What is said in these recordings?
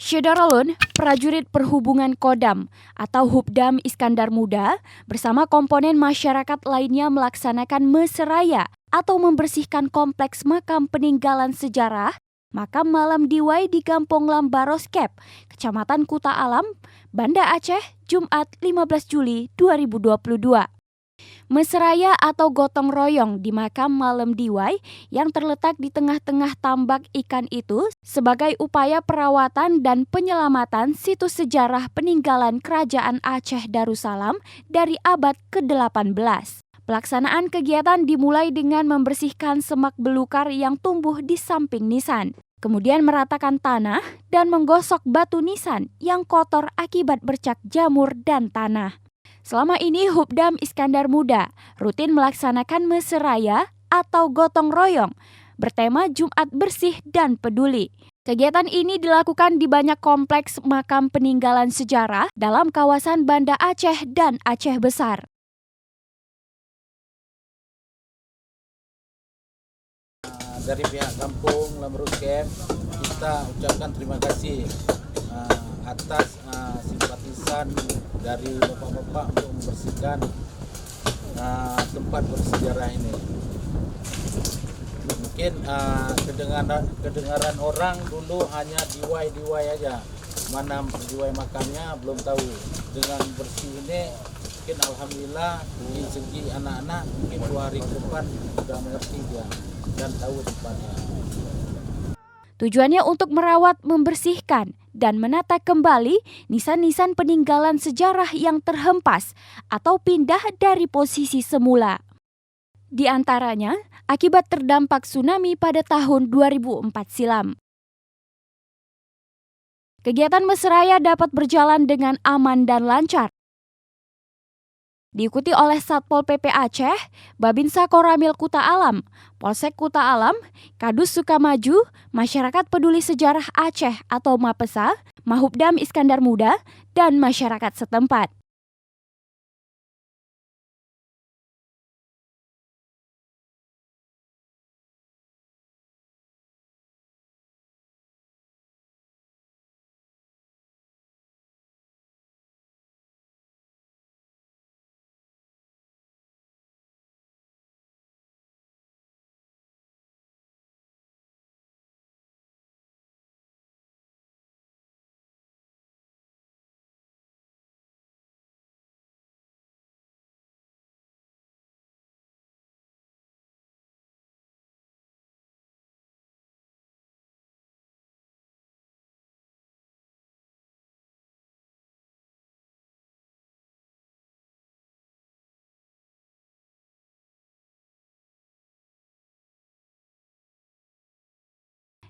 Syederalun, prajurit perhubungan Kodam atau Hubdam Iskandar Muda bersama komponen masyarakat lainnya melaksanakan meseraya atau membersihkan kompleks makam peninggalan sejarah Makam Malam Diwai di Kampung Lambaroskep, Kecamatan Kuta Alam, Banda Aceh, Jumat 15 Juli 2022. Meseraya atau gotong royong di makam Malam Diwai yang terletak di tengah-tengah tambak ikan itu sebagai upaya perawatan dan penyelamatan situs sejarah peninggalan Kerajaan Aceh Darussalam dari abad ke-18. Pelaksanaan kegiatan dimulai dengan membersihkan semak belukar yang tumbuh di samping nisan, kemudian meratakan tanah dan menggosok batu nisan yang kotor akibat bercak jamur dan tanah. Selama ini Hubdam Iskandar Muda rutin melaksanakan meseraya atau gotong royong bertema Jumat Bersih dan Peduli. Kegiatan ini dilakukan di banyak kompleks makam peninggalan sejarah dalam kawasan Banda Aceh dan Aceh Besar. Dari pihak kampung Lambaroskep, kita ucapkan terima kasih atas simpatisan dari bapak-bapak untuk membersihkan tempat bersejarah ini. Mungkin kedengaran orang dulu hanya diwai aja, mana diwai makamnya belum tahu. Dengan bersih ini mungkin alhamdulillah di segi anak-anak mungkin 2 hari ke depan sudah mengerti dia dan tahu tempatnya. Tujuannya untuk merawat, membersihkan, dan menata kembali nisan-nisan peninggalan sejarah yang terhempas atau pindah dari posisi semula. Di antaranya, akibat terdampak tsunami pada tahun 2004 silam. Kegiatan meseraya dapat berjalan dengan aman dan lancar. Diikuti oleh Satpol PP Aceh, Babinsa Koramil Kuta Alam, Polsek Kuta Alam, Kadus Sukamaju, Masyarakat Peduli Sejarah Aceh atau MAPESA, Mahubdam Iskandar Muda, dan masyarakat setempat.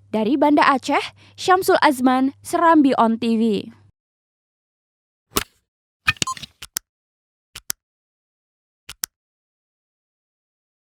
Dari Banda Aceh, Syamsul Azman, Serambi On TV.